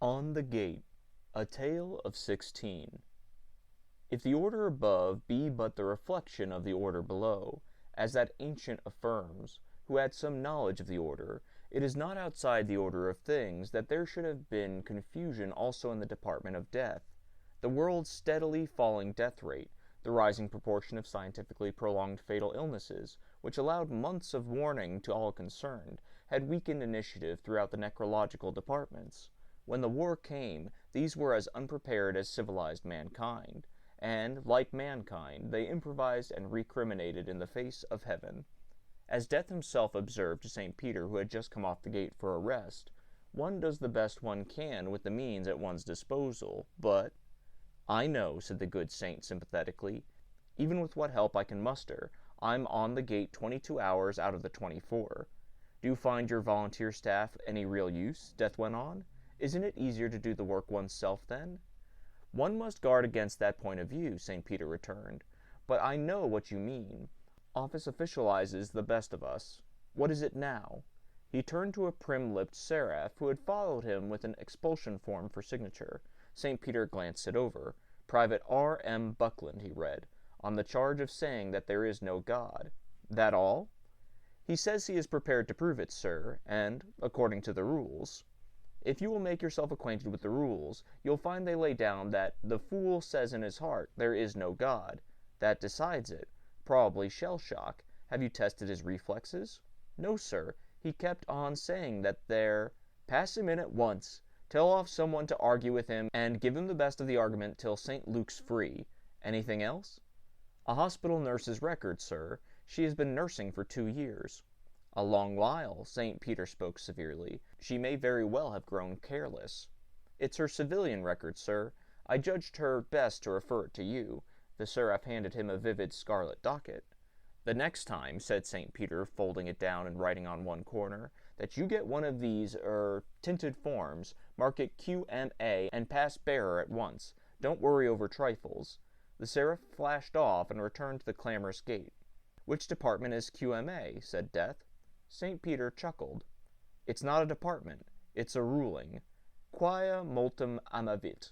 On the Gate, a Tale of 16. If the order above be but the reflection of the order below, as that ancient affirms, who had some knowledge of the order, it is not outside the order of things that there should have been confusion also in the department of death. The world's steadily falling death rate, the rising proportion of scientifically prolonged fatal illnesses, which allowed months of warning to all concerned, had weakened initiative throughout the necrological departments. When the war came, these were as unprepared as civilized mankind, and, like mankind, they improvised and recriminated in the face of heaven. As Death himself observed to St. Peter, who had just come off the gate for a rest, one does the best one can with the means at one's disposal, but— "I know," said the good saint sympathetically. "Even with what help I can muster, I'm on the gate 22 hours out of the 24. Do you find your volunteer staff any real use?" Death went on. "Isn't it easier to do the work oneself, then?" "One must guard against that point of view," St. Peter returned. "But I know what you mean. Office officializes the best of us. What is it now?" He turned to a prim-lipped seraph who had followed him with an expulsion form for signature. St. Peter glanced it over. "Private R. M. Buckland," he read, "on the charge of saying that there is no God." "That all?" "He says he is prepared to prove it, sir, and according to the rules." "If you will make yourself acquainted with the rules, you'll find they lay down that the fool says in his heart there is no God. That decides it. Probably shell shock. Have you tested his reflexes?" "No, sir. He kept on saying that there—" "Pass him in at once. Tell off someone to argue with him, and give him the best of the argument till St. Luke's free. Anything else?" "A hospital nurse's record, sir. She has been nursing for 2 years." "A long while." St. Peter spoke severely. "She may very well have grown careless." "It's her civilian record, sir. I judged her best to refer it to you." The seraph handed him a vivid scarlet docket. "The next time," said St. Peter, folding it down and writing on one corner, "that you get one of these, tinted forms, mark it QMA and pass bearer at once. Don't worry over trifles." The seraph flashed off and returned to the clamorous gate. "Which department is QMA?" said Death. St. Peter chuckled. "It's not a department. It's a ruling. Quia multum amavit.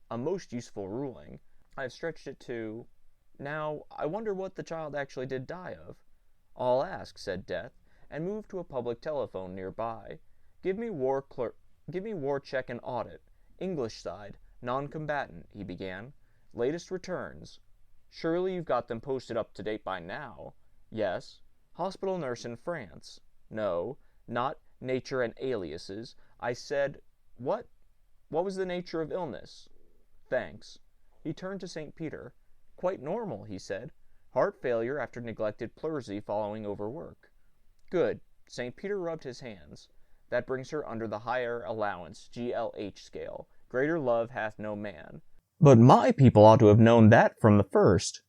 A most useful ruling. I've stretched it to— Now, I wonder what the child actually did die of." "I'll ask," said Death, and moved to a public telephone nearby. Give me war check and audit. English side, non-combatant," he began. "Latest returns. Surely you've got them posted up to date by now." "Yes." "Hospital nurse in France." "No, not nature and aliases. I said— What was the nature of illness?" "Thanks." He turned to St. Peter. "Quite normal," he said. "Heart failure after neglected pleurisy following overwork." "Good." St. Peter rubbed his hands. "That brings her under the higher allowance, GLH scale. Greater love hath no man." "But my people ought to have known that from the first."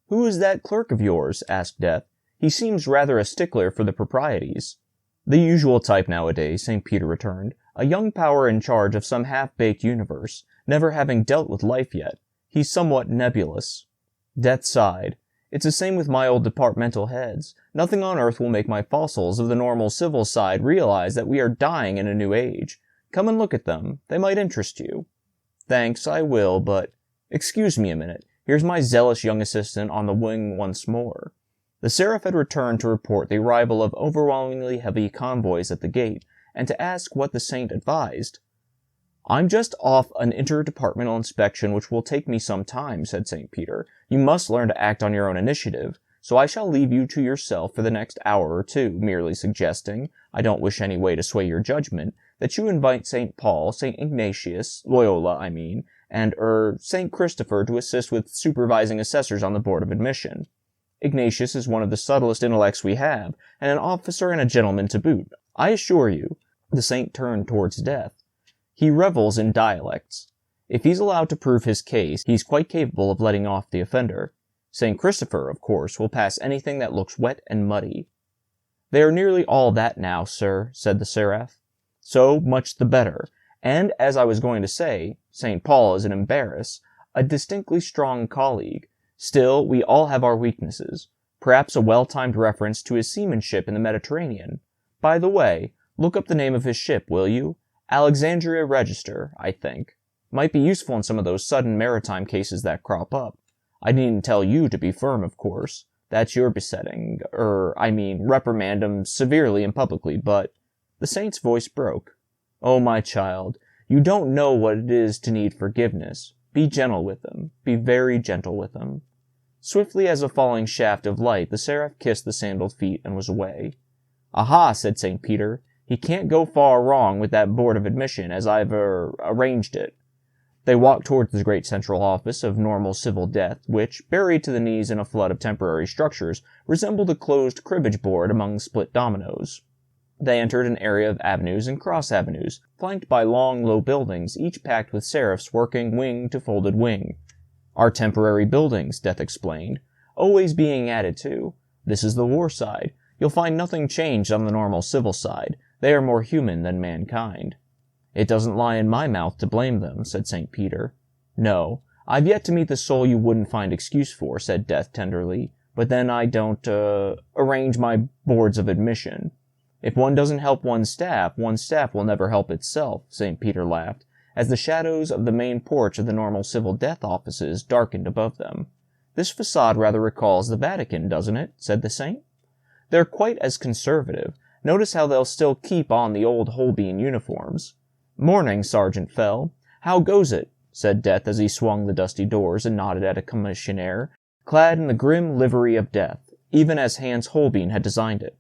"Who is that clerk of yours?" asked Death. "He seems rather a stickler for the proprieties." "The usual type nowadays," St. Peter returned. "A young power in charge of some half-baked universe, never having dealt with life yet. He's somewhat nebulous." Death sighed. "It's the same with my old departmental heads. Nothing on earth will make my fossils of the normal civil side realize that we are dying in a new age. Come and look at them. They might interest you." "Thanks, I will, but—" "Excuse me a minute. Here's my zealous young assistant on the wing once more." The seraph had returned to report the arrival of overwhelmingly heavy convoys at the gate, and to ask what the saint advised. "I'm just off an interdepartmental inspection which will take me some time," said St. Peter. "You must learn to act on your own initiative, so I shall leave you to yourself for the next hour or two, merely suggesting— I don't wish any way to sway your judgment— that you invite St. Paul, St. Ignatius, Loyola, I mean, and, St. Christopher to assist with supervising assessors on the Board of Admission. Ignatius is one of the subtlest intellects we have, and an officer and a gentleman to boot. I assure you—" The saint turned towards Death. "He revels in dialects. If he's allowed to prove his case, he's quite capable of letting off the offender. St. Christopher, of course, will pass anything that looks wet and muddy." "They are nearly all that now, sir," said the seraph. "So much the better. And, as I was going to say, St. Paul is an embarrass, a distinctly strong colleague. Still, we all have our weaknesses. Perhaps a well-timed reference to his seamanship in the Mediterranean. By the way, look up the name of his ship, will you? Alexandria Register, I think. Might be useful in some of those sudden maritime cases that crop up. I needn't tell you to be firm, of course. That's your besetting. Reprimand 'em severely and publicly, but—" The saint's voice broke. "Oh, my child, you don't know what it is to need forgiveness. Be gentle with them. Be very gentle with them." Swiftly as a falling shaft of light, the seraph kissed the sandaled feet and was away. "Aha," said St. Peter, "he can't go far wrong with that board of admission as I've arranged it." They walked towards the great central office of normal civil death, which, buried to the knees in a flood of temporary structures, resembled a closed cribbage board among split dominoes. They entered an area of avenues and cross-avenues, flanked by long, low buildings, each packed with seraphs working wing to folded wing. "Our temporary buildings," Death explained, "always being added to. This is the war side. You'll find nothing changed on the normal civil side. They are more human than mankind." "It doesn't lie in my mouth to blame them," said St. Peter. "No, I've yet to meet the soul you wouldn't find excuse for," said Death tenderly, "but then I don't, arrange my boards of admission." "If one doesn't help one's staff will never help itself," St. Peter laughed, as the shadows of the main porch of the normal civil death offices darkened above them. "This facade rather recalls the Vatican, doesn't it?" said the saint. "They're quite as conservative. Notice how they'll still keep on the old Holbein uniforms." "Morning, Sergeant Fell. How goes it?" said Death as he swung the dusty doors and nodded at a commissionaire, clad in the grim livery of death, even as Hans Holbein had designed it.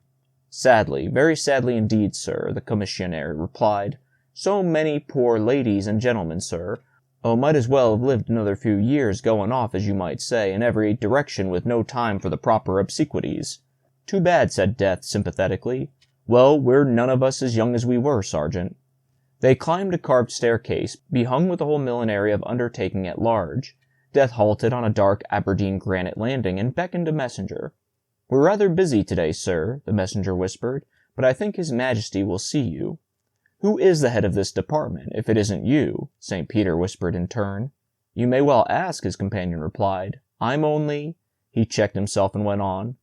"Sadly, very sadly indeed, sir," the commissionaire replied. "So many poor ladies and gentlemen, sir. Might as well have lived another few years going off, as you might say, in every direction with no time for the proper obsequies." "Too bad," said Death sympathetically. "Well, we're none of us as young as we were, Sergeant." They climbed a carved staircase, behung with the whole millinery of undertaking at large. Death halted on a dark Aberdeen granite landing and beckoned a messenger. "We're rather busy today, sir," the messenger whispered, "but I think His Majesty will see you." "Who is the head of this department, if it isn't you?" St. Peter whispered in turn. "You may well ask," his companion replied. "I'm only—" He checked himself and went on.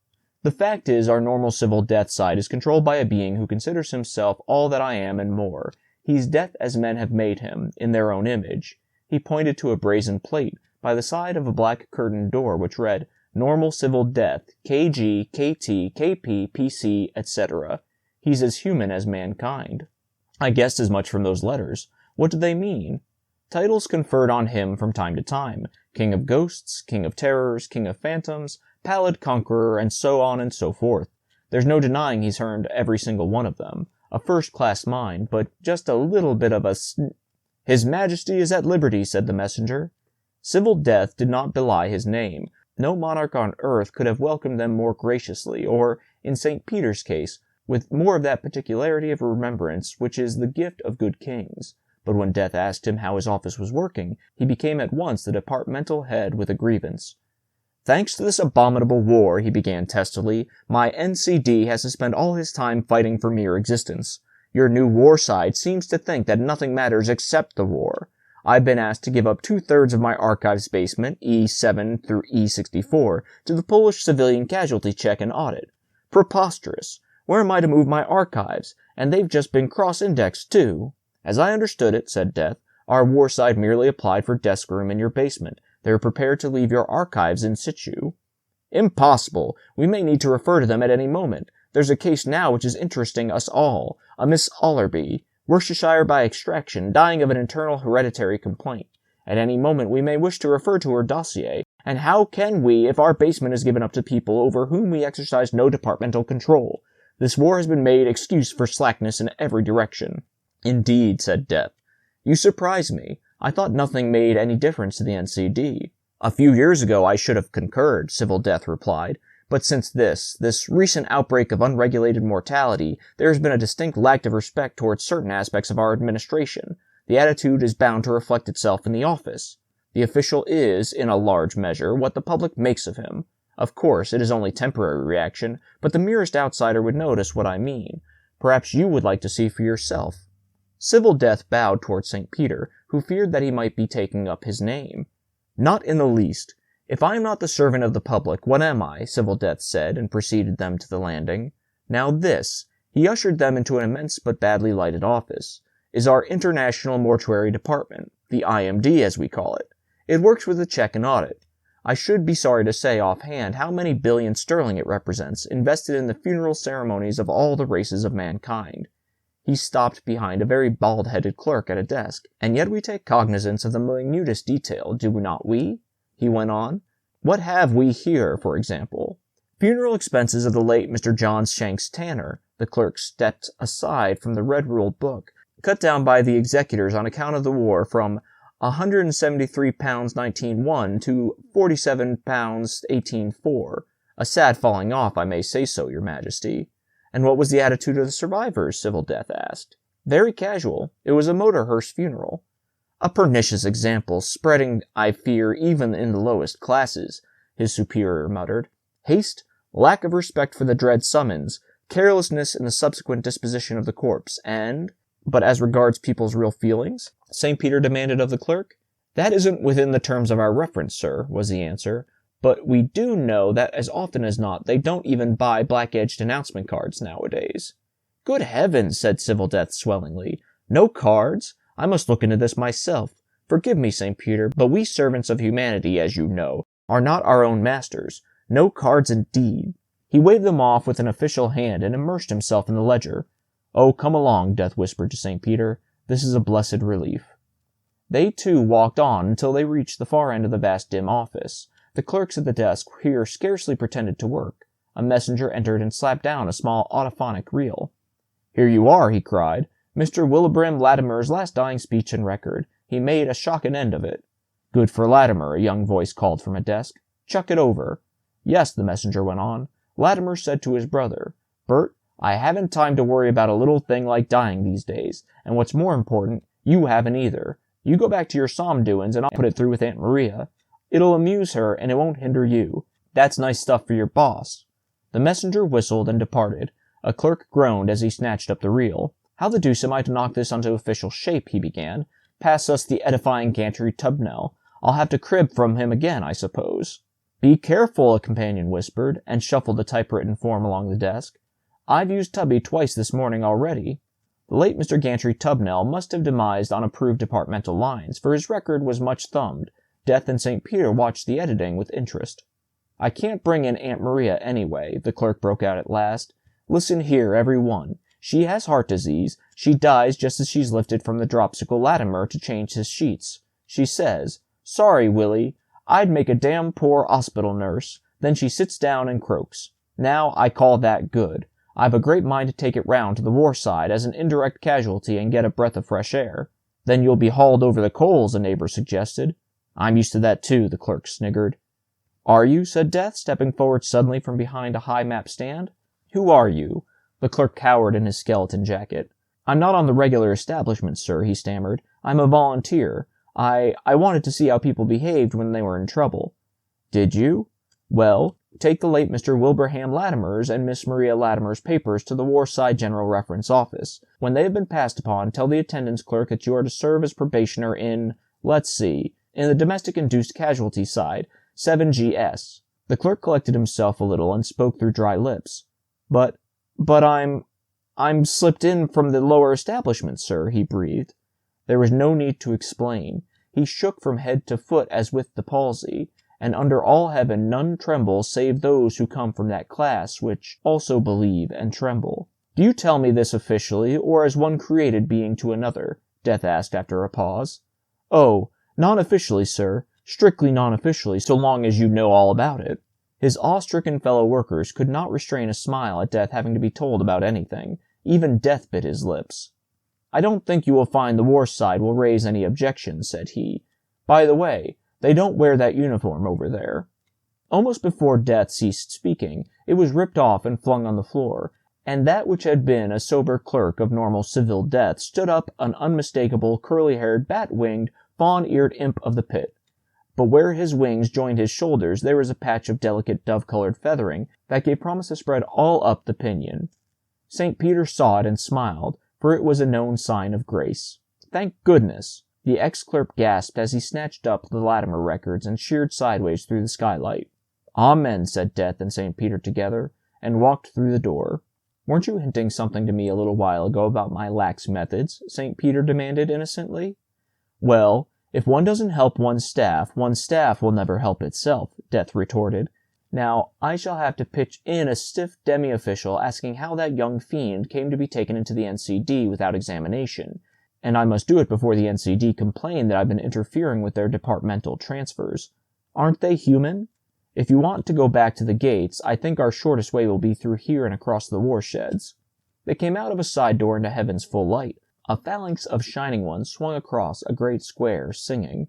"The fact is, our normal civil death side is controlled by a being who considers himself all that I am and more. He's death as men have made him, in their own image." He pointed to a brazen plate by the side of a black curtained door which read, "Normal Civil Death, KG, KT, KP, PC, etc. He's as human as mankind." I guessed as much from those letters. What do they mean? Titles conferred on him from time to time. King of Ghosts, King of Terrors, King of Phantoms, Pallid Conqueror, and so on and so forth. There's no denying he's earned every single one of them. A first-class mind, but just a little bit of a "His Majesty is at liberty," said the messenger. Civil death did not belie his name. No monarch on earth could have welcomed them more graciously, or, in St. Peter's case, with more of that particularity of remembrance which is the gift of good kings. But when Death asked him how his office was working, he became at once the departmental head with a grievance. "Thanks to this abominable war," he began testily, "my NCD has to spend all his time fighting for mere existence. Your new war side seems to think that nothing matters except the war. I've been asked to give up 2/3 of my archives basement, E7 through E64, to the Polish civilian casualty check and audit. Preposterous! Where am I to move my archives? And they've just been cross-indexed, too." "As I understood it," said Death, "our war side merely applied for desk room in your basement. They are prepared to leave your archives in situ." "Impossible! We may need to refer to them at any moment. There's a case now which is interesting us all. A Miss Allerby, Worcestershire by extraction, dying of an internal hereditary complaint. At any moment we may wish to refer to her dossier, and how can we if our basement is given up to people over whom we exercise no departmental control? This war has been made excuse for slackness in every direction." "Indeed," said Death. "You surprise me. I thought nothing made any difference to the NCD." "A few years ago I should have concurred," Civil Death replied, "but since this recent outbreak of unregulated mortality, there has been a distinct lack of respect towards certain aspects of our administration. The attitude is bound to reflect itself in the office. The official is, in a large measure, what the public makes of him. Of course, it is only temporary reaction, but the merest outsider would notice what I mean. Perhaps you would like to see for yourself." Civil Death bowed towards St. Peter, who feared that he might be taking up his name. "Not in the least. If I am not the servant of the public, what am I?" Civil Death said, and preceded them to the landing. "Now this." He ushered them into an immense but badly lighted office. is our International Mortuary Department, the IMD as we call it. It works with a check and audit. I should be sorry to say offhand how many billion sterling it represents, invested in the funeral ceremonies of all the races of mankind. He stopped behind a very bald-headed clerk at a desk. And yet we take cognizance of the minutest detail, do not we? He went on. What have we here, for example? Funeral expenses of the late Mr. John Shanks Tanner. The clerk stepped aside from the red-ruled book, cut down by the executors on account of the war from £173.19.1 to £47.18.4. A sad falling off, I may say so, Your Majesty. And what was the attitude of the survivors? Civil Death asked. Very casual. It was a motor hearse funeral. A pernicious example, spreading, I fear, even in the lowest classes, his superior muttered. Haste, lack of respect for the dread summons, carelessness in the subsequent disposition of the corpse, and... But as regards people's real feelings? St. Peter demanded of the clerk. That isn't within the terms of our reference, sir, was the answer. But we do know that as often as not they don't even buy black-edged announcement cards nowadays. Good heavens, said Civil Death swellingly. No cards? I must look into this myself. Forgive me, St. Peter, but we servants of humanity, as you know, are not our own masters. No cards indeed. He waved them off with an official hand and immersed himself in the ledger. Oh, come along, Death whispered to St. Peter. This is a blessed relief. They too walked on until they reached the far end of the vast dim office. The clerks at the desk here scarcely pretended to work. A messenger entered and slapped down a small autophonic reel. Here you are, he cried. Mr. Wilbraham Latimer's last dying speech and record. He made a shocking end of it. Good for Latimer, a young voice called from a desk. Chuck it over. Yes, the messenger went on. Latimer said to his brother, Bert, I haven't time to worry about a little thing like dying these days, and what's more important, you haven't either. You go back to your psalm doings and I'll put it through with Aunt Maria. It'll amuse her and it won't hinder you. That's nice stuff for your boss. The messenger whistled and departed. A clerk groaned as he snatched up the reel. How the deuce am I to knock this onto official shape, he began. Pass us the edifying Gantry Tubnell. I'll have to crib from him again, I suppose. Be careful, a companion whispered, and shuffled the typewritten form along the desk. I've used Tubby twice this morning already. The late Mr. Gantry Tubnell must have demised on approved departmental lines, for his record was much thumbed. Death and St. Peter watched the editing with interest. I can't bring in Aunt Maria anyway, the clerk broke out at last. Listen here, every one. She has heart disease. She dies just as she's lifted from the dropsical Latimer to change his sheets. She says, Sorry, Willie, I'd make a damn poor hospital nurse. Then she sits down and croaks. Now, I call that good. I've a great mind to take it round to the war side as an indirect casualty and get a breath of fresh air. Then you'll be hauled over the coals, a neighbor suggested. I'm used to that too, the clerk sniggered. Are you? Said Death, stepping forward suddenly from behind a high map stand. Who are you? The clerk cowered in his skeleton jacket. I'm not on the regular establishment, sir, he stammered. I'm a volunteer. I wanted to see how people behaved when they were in trouble. Did you? Well, take the late Mr. Wilbraham Latimer's and Miss Maria Latimer's papers to the Warside General Reference Office. When they have been passed upon, tell the attendance clerk that you are to serve as probationer in, let's see, in the domestic-induced casualty side, 7GS. The clerk collected himself a little and spoke through dry lips. But I'm slipped in from the lower establishment, sir, he breathed. There was no need to explain. He shook from head to foot as with the palsy, and under all heaven none tremble save those who come from that class which also believe and tremble. Do you tell me this officially, or as one created being to another? Death asked after a pause. Oh, non-officially, sir. Strictly non-officially, so long as you know all about it. His awe-stricken fellow workers could not restrain a smile at Death having to be told about anything. Even Death bit his lips. I don't think you will find the war side will raise any objections, said he. By the way, they don't wear that uniform over there. Almost before Death ceased speaking, it was ripped off and flung on the floor, and that which had been a sober clerk of normal civil death stood up an unmistakable, curly-haired, bat-winged, fawn-eared imp of the pit. But where his wings joined his shoulders there was a patch of delicate dove-colored feathering that gave promise to spread all up the pinion. St. Peter saw it and smiled, for it was a known sign of grace. Thank goodness! The ex-clerk gasped as he snatched up the Latimer records and sheered sideways through the skylight. Amen, said Death and St. Peter together, and walked through the door. "Weren't you hinting something to me a little while ago about my lax methods?" St. Peter demanded innocently. "Well, if one doesn't help one's staff will never help itself," Death retorted. "Now, I shall have to pitch in a stiff demi-official asking how that young fiend came to be taken into the NCD without examination, and I must do it before the NCD complain that I've been interfering with their departmental transfers. Aren't they human? If you want to go back to the gates, I think our shortest way will be through here and across the war sheds." They came out of a side door into heaven's full light. A phalanx of shining ones swung across a great square, singing,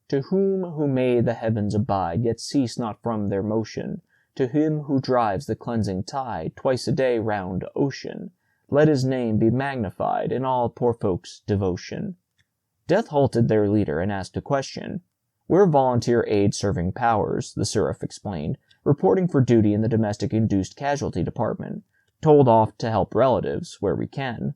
"To whom who made the heavens abide, yet cease not from their motion, to him who drives the cleansing tide twice a day round ocean, let his name be magnified in all poor folks' devotion." Death halted their leader and asked a question. "We're volunteer aid-serving powers," the seraph explained, "reporting for duty in the domestic-induced casualty department, told off to help relatives where we can."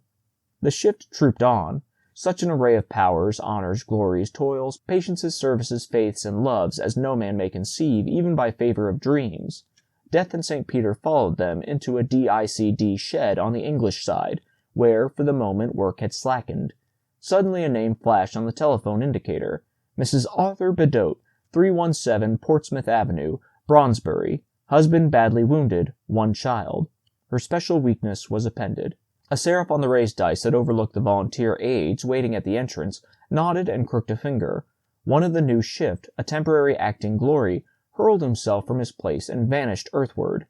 The shift trooped on. Such an array of powers, honors, glories, toils, patiences, services, faiths, and loves as no man may conceive, even by favor of dreams. Death and St. Peter followed them into a DICD shed on the English side, where, for the moment, work had slackened. Suddenly a name flashed on the telephone indicator. "Mrs. Arthur Bedott, 317 Portsmouth Avenue, Brondesbury. Husband badly wounded, 1 child." Her special weakness was appended. A seraph on the raised dice that overlooked the volunteer aides waiting at the entrance nodded and crooked a finger. One of the new shift, a temporary acting glory, hurled himself from his place and vanished earthward.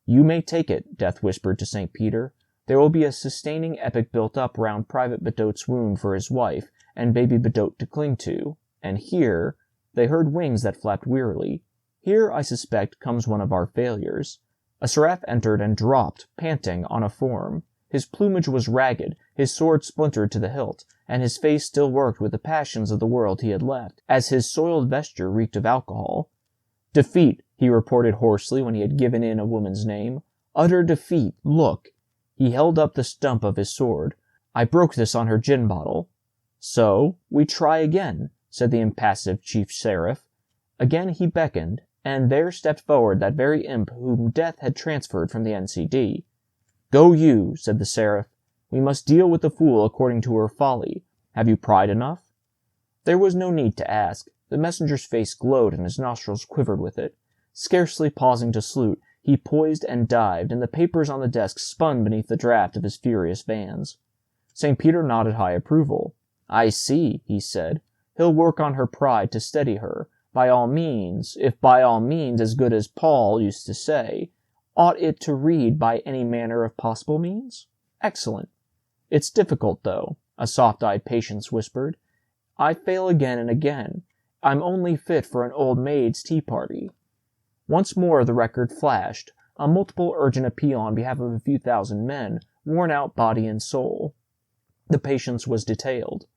"You may take it," Death whispered to St. Peter. "There will be a sustaining epic built up round Private Bedott's wound for his wife, and baby Bedott to cling to. And here," they heard wings that flapped wearily, "here, I suspect, comes one of our failures." A seraph entered and dropped, panting, on a form. His plumage was ragged, his sword splintered to the hilt, and his face still worked with the passions of the world he had left, as his soiled vesture reeked of alcohol. "Defeat," he reported hoarsely when he had given in a woman's name. "Utter defeat. Look." He held up the stump of his sword. "I broke this on her gin bottle." "So, we try again," said the impassive chief seraph. Again he beckoned, and there stepped forward that very imp whom Death had transferred from the NCD. "Go you," said the seraph. "We must deal with the fool according to her folly. Have you pride enough?" There was no need to ask. The messenger's face glowed and his nostrils quivered with it. Scarcely pausing to salute, he poised and dived, and the papers on the desk spun beneath the draft of his furious vans. St. Peter nodded high approval. "I see," he said. "He'll work on her pride to steady her. By all means, if by all means as good as Paul used to say. Ought it to read by any manner of possible means? Excellent. It's difficult, though," a soft-eyed patience whispered. "I fail again and again. I'm only fit for an old maid's tea party." Once more the record flashed, a multiple urgent appeal on behalf of a few thousand men, worn out body and soul. The patience was detailed.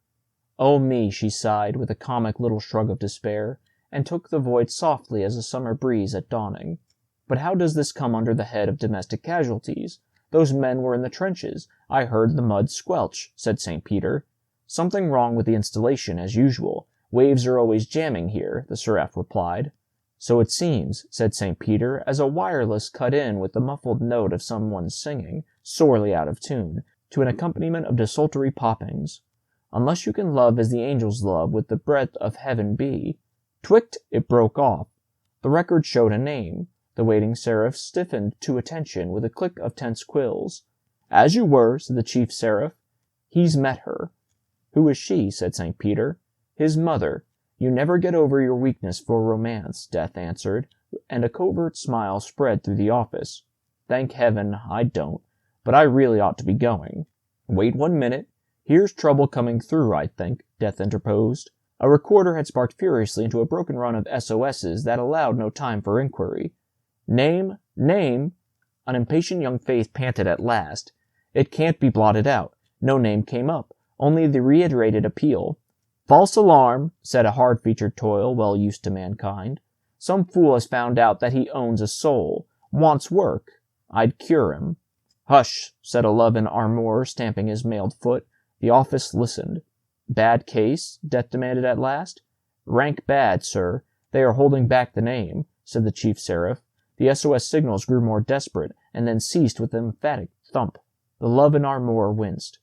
"Oh me," she sighed, with a comic little shrug of despair, and took the void softly as a summer breeze at dawning. "But how does this come under the head of domestic casualties? Those men were in the trenches. I heard the mud squelch," said St. Peter. "Something wrong with the installation, as usual. Waves are always jamming here," the seraph replied. "So it seems," said St. Peter, as a wireless cut in with the muffled note of someone singing, sorely out of tune, to an accompaniment of desultory poppings. "Unless you can love as the angels love, with the breath of heaven be—" Twict! It broke off. The record showed a name. The waiting seraph stiffened to attention with a click of tense quills. "As you were," said the chief seraph. "He's met her." "Who is she?" said St. Peter. "His mother. You never get over your weakness for romance," Death answered, and a covert smile spread through the office. "Thank heaven, I don't. But I really ought to be going." "Wait 1 minute. Here's trouble coming through, I think," Death interposed. A recorder had sparked furiously into a broken run of SOSs that allowed no time for inquiry. "Name? Name?" An impatient young face panted at last. "It can't be blotted out. No name came up. Only the reiterated appeal." "False alarm," said a hard-featured toil well used to mankind. "Some fool has found out that he owns a soul. Wants work. I'd cure him." "Hush," said a love in armour, stamping his mailed foot. The office listened. "Bad case?" Death demanded at last. "Rank bad, sir. They are holding back the name," said the chief seraph. The SOS signals grew more desperate, and then ceased with emphatic thump. The love in our moor winced.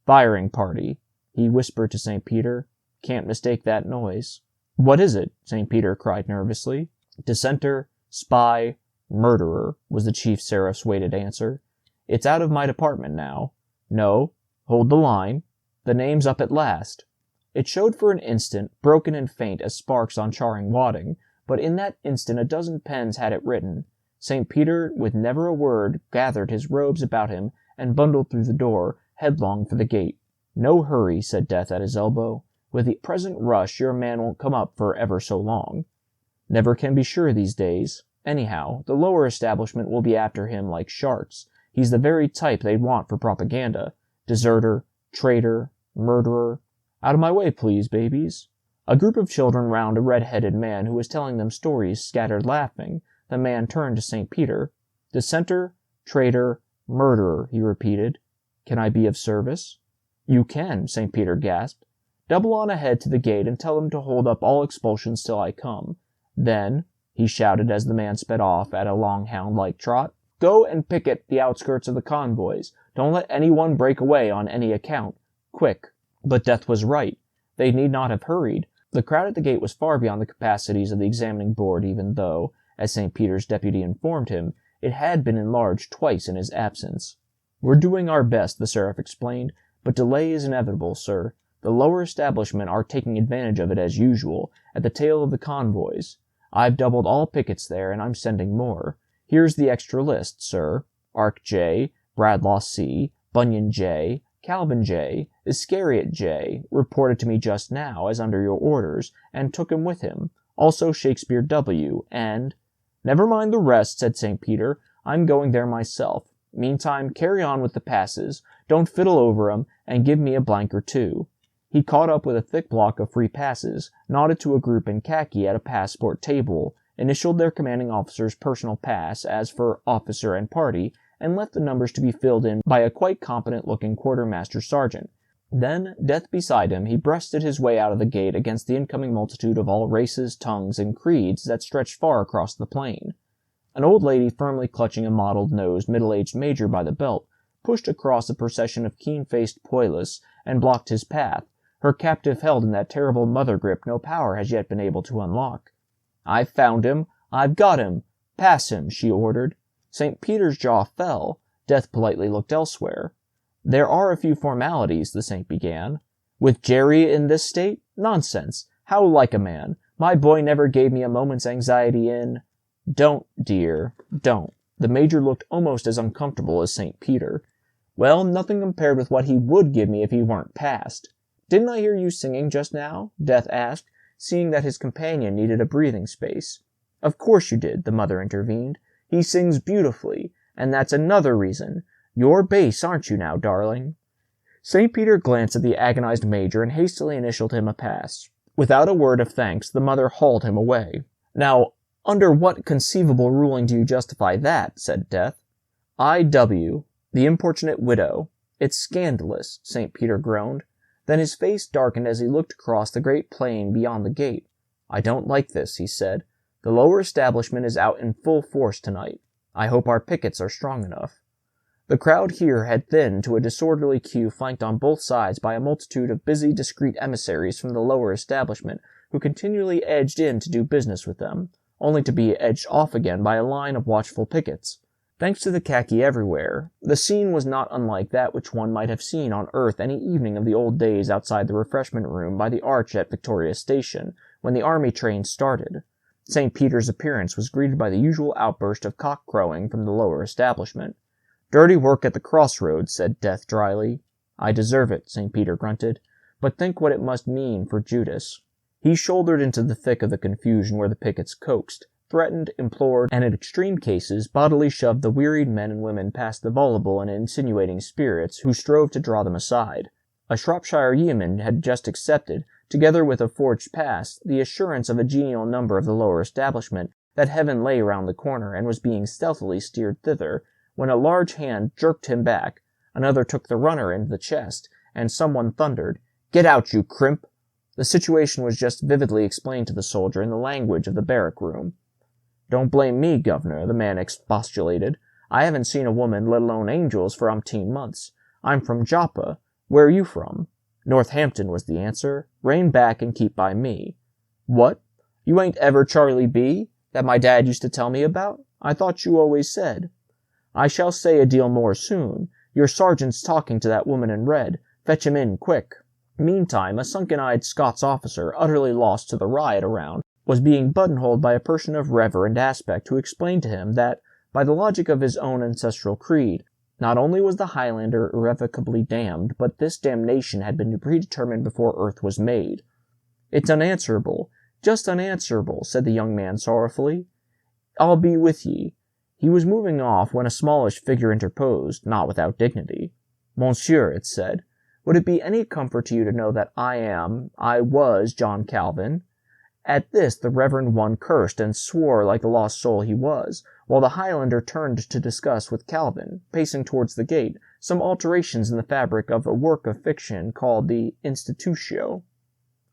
"Firing party," he whispered to St. Peter. "Can't mistake that noise." "What is it?" St. Peter cried nervously. "Dissenter, spy, murderer," was the chief seraph's weighted answer. "It's out of my department now. No, hold the line. The name's up at last." It showed for an instant, broken and faint as sparks on charring wadding, but in that instant a dozen pens had it written. St. Peter, with never a word, gathered his robes about him and bundled through the door, headlong for the gate. "No hurry," said Death at his elbow. "With the present rush, your man won't come up for ever so long. Never can be sure these days. Anyhow, the lower establishment will be after him like sharks. He's the very type they'd want for propaganda. Deserter, traitor, murderer. Out of my way, please, babies." A group of children round a red-headed man who was telling them stories scattered laughing. The man turned to St. Peter. "Dissenter, traitor, murderer," he repeated. "Can I be of service?" "You can," St. Peter gasped. "Double on ahead to the gate and tell them to hold up all expulsions till I come. Then," he shouted as the man sped off at a long-hound-like trot, "go and picket the outskirts of the convoys. Don't let anyone break away on any account. Quick." But Death was right. They need not have hurried. The crowd at the gate was far beyond the capacities of the examining board, even though, as St. Peter's deputy informed him, it had been enlarged twice in his absence. "We're doing our best," the seraph explained, "but delay is inevitable, sir. The lower establishment are taking advantage of it as usual, at the tail of the convoys. I've doubled all pickets there, and I'm sending more. Here's the extra list, sir. Ark J, Bradlaugh C, Bunyan J, Calvin J, Iscariot J, reported to me just now, as under your orders, and took him with him. Also Shakespeare W, and—" "Never mind the rest," said St. Peter. "I'm going there myself. Meantime, carry on with the passes. Don't fiddle over 'em, and give me a blank or two." He caught up with a thick block of free passes, nodded to a group in khaki at a passport table, initialed their commanding officer's personal pass as for officer and party, and left the numbers to be filled in by a quite competent-looking quartermaster sergeant. Then, Death beside him, he breasted his way out of the gate against the incoming multitude of all races, tongues, and creeds that stretched far across the plain. An old lady, firmly clutching a mottled-nosed, middle-aged major by the belt, pushed across a procession of keen-faced poilus and blocked his path, her captive held in that terrible mother grip no power has yet been able to unlock. "I've found him! I've got him! Pass him!" she ordered. St. Peter's jaw fell. Death politely looked elsewhere. "There are a few formalities," the saint began. "With Jerry in this state? Nonsense! How like a man! My boy never gave me a moment's anxiety in—" "Don't, dear, don't." The major looked almost as uncomfortable as St. Peter. "Well, nothing compared with what he would give me if he weren't passed." "Didn't I hear you singing just now?" Death asked, seeing that his companion needed a breathing space. "Of course you did," the mother intervened. "He sings beautifully, and that's another reason. You're bass, aren't you now, darling?" St. Peter glanced at the agonized major and hastily initialed him a pass. Without a word of thanks, the mother hauled him away. "Now, under what conceivable ruling do you justify that?" said Death. "I.W., the importunate widow. It's scandalous," St. Peter groaned. Then his face darkened as he looked across the great plain beyond the gate. "I don't like this," he said. "The lower establishment is out in full force tonight. I hope our pickets are strong enough." The crowd here had thinned to a disorderly queue flanked on both sides by a multitude of busy, discreet emissaries from the lower establishment who continually edged in to do business with them, only to be edged off again by a line of watchful pickets. Thanks to the khaki everywhere, the scene was not unlike that which one might have seen on Earth any evening of the old days outside the refreshment room by the arch at Victoria Station, when the army train started. St. Peter's appearance was greeted by the usual outburst of cock-crowing from the lower establishment. "Dirty work at the crossroads," said Death dryly. "I deserve it," St. Peter grunted, "but think what it must mean for Judas." He shouldered into the thick of the confusion where the pickets coaxed, threatened, implored, and in extreme cases bodily shoved the wearied men and women past the voluble and insinuating spirits who strove to draw them aside. A Shropshire yeoman had just accepted, together with a forged pass, the assurance of a genial number of the lower establishment that heaven lay round the corner and was being stealthily steered thither, when a large hand jerked him back, another took the runner into the chest, and someone thundered, "Get out, you crimp!" The situation was just vividly explained to the soldier in the language of the barrack room. "Don't blame me, governor," the man expostulated. I haven't seen a woman, let alone angels, for umpteen months. I'm from Joppa. Where are you from? Northampton, was the answer. Rein back and keep by me. What? You ain't ever Charlie B., that my dad used to tell me about? I thought you always said. I shall say a deal more soon. Your sergeant's talking to that woman in red. Fetch him in, quick. Meantime, a sunken-eyed Scots officer, utterly lost to the riot around, was being buttonholed by a person of reverend aspect who explained to him that, by the logic of his own ancestral creed, not only was the Highlander irrevocably damned, but this damnation had been predetermined before earth was made. It's unanswerable, just unanswerable, said the young man sorrowfully. I'll be with ye. He was moving off when a smallish figure interposed, not without dignity. Monsieur, it said, would it be any comfort to you to know that I was John Calvin? At this the reverend one cursed and swore like the lost soul he was, while the Highlander turned to discuss with Calvin, pacing towards the gate, some alterations in the fabric of a work of fiction called the Institutio.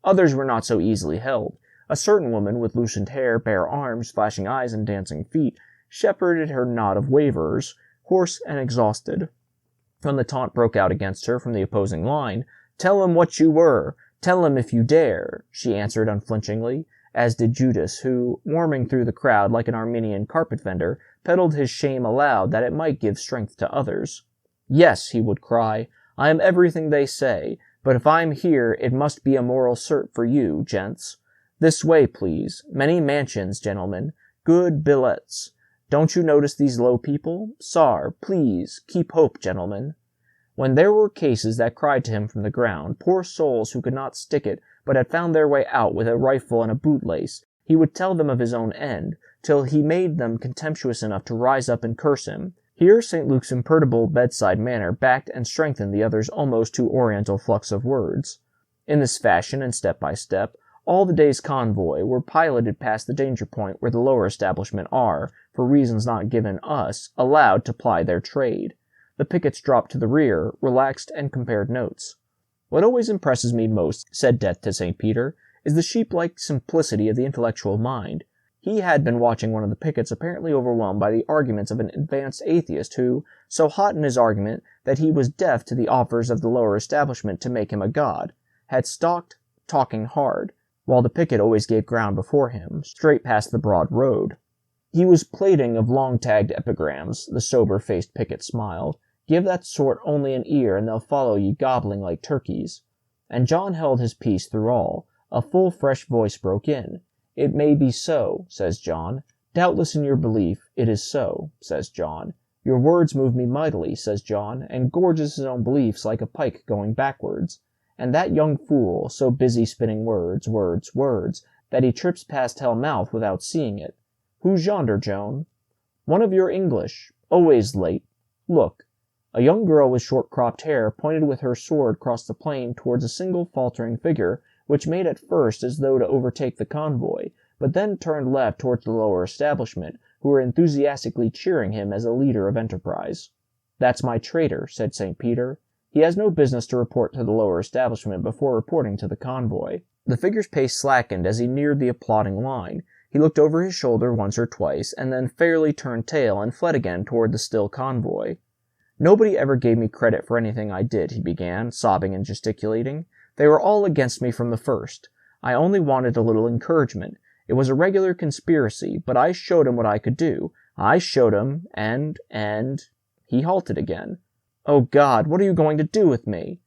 Others were not so easily held. A certain woman with loosened hair, bare arms, flashing eyes, and dancing feet shepherded her knot of waverers, hoarse and exhausted. When the taunt broke out against her from the opposing line, "Tell him what you were! Tell him if you dare!" she answered unflinchingly, as did Judas, who, warming through the crowd like an Armenian carpet vendor, peddled his shame aloud that it might give strength to others. "Yes," he would cry, "I am everything they say, but if I'm here, it must be a moral cert for you, gents. This way, please. Many mansions, gentlemen. Good billets. Don't you notice these low people? Sar, please, keep hope, gentlemen." When there were cases that cried to him from the ground, poor souls who could not stick it, but had found their way out with a rifle and a bootlace, he would tell them of his own end, till he made them contemptuous enough to rise up and curse him. Here St. Luke's imperturbable bedside manner backed and strengthened the other's almost too oriental flux of words. In this fashion, and step by step, all the day's convoy were piloted past the danger point where the lower establishment are, for reasons not given us, allowed to ply their trade. The pickets dropped to the rear, relaxed, and compared notes. "What always impresses me most," said Death to St. Peter, "is the sheep-like simplicity of the intellectual mind." He had been watching one of the pickets apparently overwhelmed by the arguments of an advanced atheist who, so hot in his argument that he was deaf to the offers of the lower establishment to make him a god, had stalked, talking hard, while the picket always gave ground before him, straight past the broad road. He was plating of long-tagged epigrams, the sober-faced picket smiled. "Give that sort only an ear, and they'll follow ye gobbling like turkeys." And John held his peace through all. A full, fresh voice broke in. "It may be so," says John. "Doubtless in your belief, it is so," says John. "Your words move me mightily," says John, and gorges his own beliefs like a pike going backwards. And that young fool, so busy spinning words, that he trips past hell mouth without seeing it. "Who's yonder, Joan?" "One of your English. Always late. Look." A young girl with short-cropped hair pointed with her sword across the plain towards a single faltering figure, which made at first as though to overtake the convoy, but then turned left towards the lower establishment, who were enthusiastically cheering him as a leader of enterprise. "That's my traitor," said St. Peter. "He has no business to report to the lower establishment before reporting to the convoy." The figure's pace slackened as he neared the applauding line. He looked over his shoulder once or twice, and then fairly turned tail and fled again toward the still convoy. "Nobody ever gave me credit for anything I did," he began, sobbing and gesticulating. "They were all against me from the first. I only wanted a little encouragement. It was a regular conspiracy, but I showed 'em what I could do. I showed 'em, and... He halted again. "Oh God, what are you going to do with me?"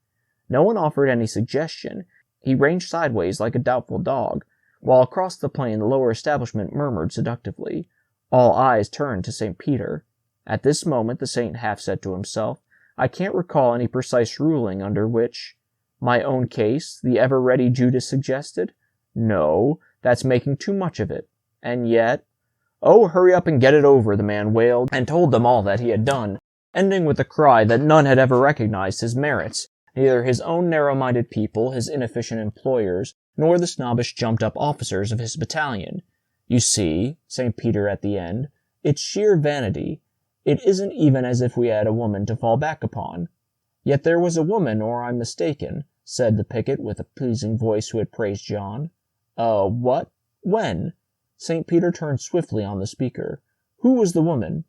No one offered any suggestion. He ranged sideways like a doubtful dog, while across the plain the lower establishment murmured seductively. All eyes turned to St. Peter. At this moment the saint half said to himself, "I can't recall any precise ruling under which—" "My own case," the ever-ready Judas suggested. "No, that's making too much of it. And yet—" "Oh, hurry up and get it over," the man wailed, and told them all that he had done, ending with a cry that none had ever recognized his merits, neither his own narrow-minded people, his inefficient employers, nor the snobbish jumped-up officers of his battalion. "You see," St. Peter at the end, "it's sheer vanity. It isn't even as if we had a woman to fall back upon." "Yet there was a woman, or I'm mistaken," said the picket with a pleasing voice who had praised John. What? When?" St. Peter turned swiftly on the speaker. "Who was the woman?"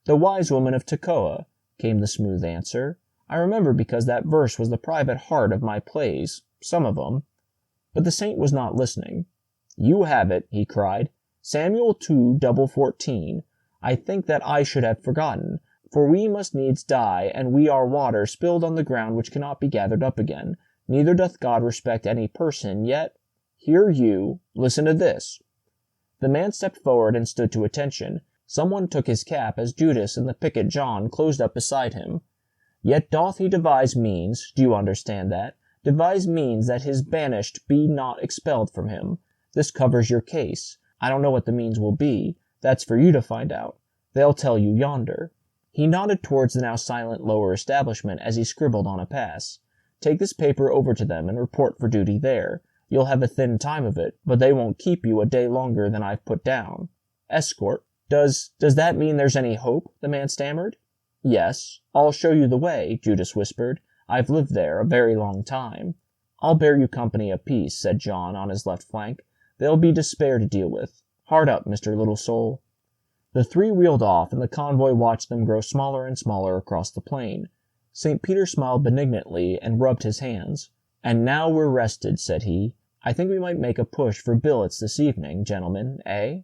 "The wise woman of Tekoa," came the smooth answer. "I remember because that verse was the private heart of my plays, some of 'em." But the saint was not listening. "You have it," he cried. "Samuel 2:14. I think that I should have forgotten. For we must needs die, and we are water spilled on the ground which cannot be gathered up again. Neither doth God respect any person, yet hear you, listen to this." The man stepped forward and stood to attention. Someone took his cap as Judas and the picket John closed up beside him. "Yet doth he devise means, do you understand that? Devise means that his banished be not expelled from him. This covers your case. I don't know what the means will be. That's for you to find out. They'll tell you yonder." He nodded towards the now silent lower establishment as he scribbled on a pass. "Take this paper over to them and report for duty there. You'll have a thin time of it, but they won't keep you a day longer than I've put down. Escort." Does that mean there's any hope?" the man stammered. "Yes. I'll show you the way," Judas whispered. "I've lived there a very long time." "I'll bear you company apiece," said John on his left flank. "There'll be despair to deal with. Hard up, Mr. Little Soul." The three wheeled off, and the convoy watched them grow smaller and smaller across the plain. St. Peter smiled benignantly and rubbed his hands. "And now we're rested," said he. "I think we might make a push for billets this evening, gentlemen, eh?"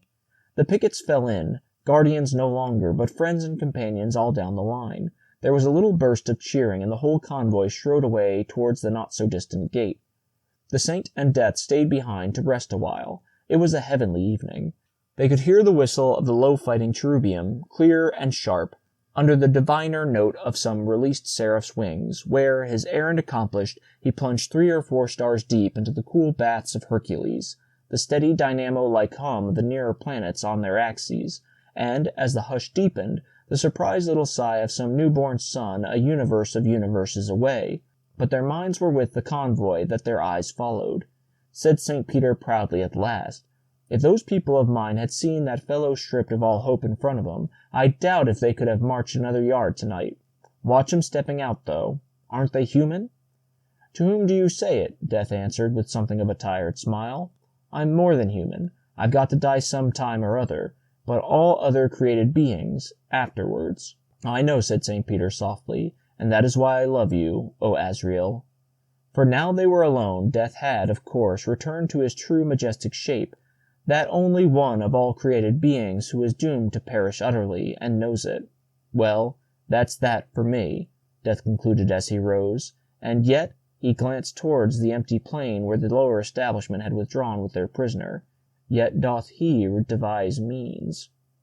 The pickets fell in, guardians no longer, but friends and companions all down the line. There was a little burst of cheering, and the whole convoy strode away towards the not-so-distant gate. The saint and Death stayed behind to rest a while. It was a heavenly evening. They could hear the whistle of the low-fighting cherubium, clear and sharp, under the diviner note of some released seraph's wings, where, his errand accomplished, he plunged 3 or 4 stars deep into the cool baths of Hercules, the steady dynamo-like hum of the nearer planets on their axes, and, as the hush deepened, the surprised little sigh of some newborn sun a universe of universes away. But their minds were with the convoy that their eyes followed. Said St. Peter proudly at last, "If those people of mine had seen that fellow stripped of all hope in front of 'em, I doubt if they could have marched another yard tonight. Watch 'em stepping out, though. Aren't they human?" "To whom do you say it?" Death answered with something of a tired smile. "I'm more than human. I've got to die some time or other, but all other created beings, afterwards." "I know," said St. Peter softly, "and that is why I love you, O Azrael." For now they were alone, Death had, of course, returned to his true majestic shape, that only one of all created beings who is doomed to perish utterly, and knows it. "Well, that's that for me," Death concluded as he rose, and yet he glanced towards the empty plain where the lower establishment had withdrawn with their prisoner. "Yet doth he devise means."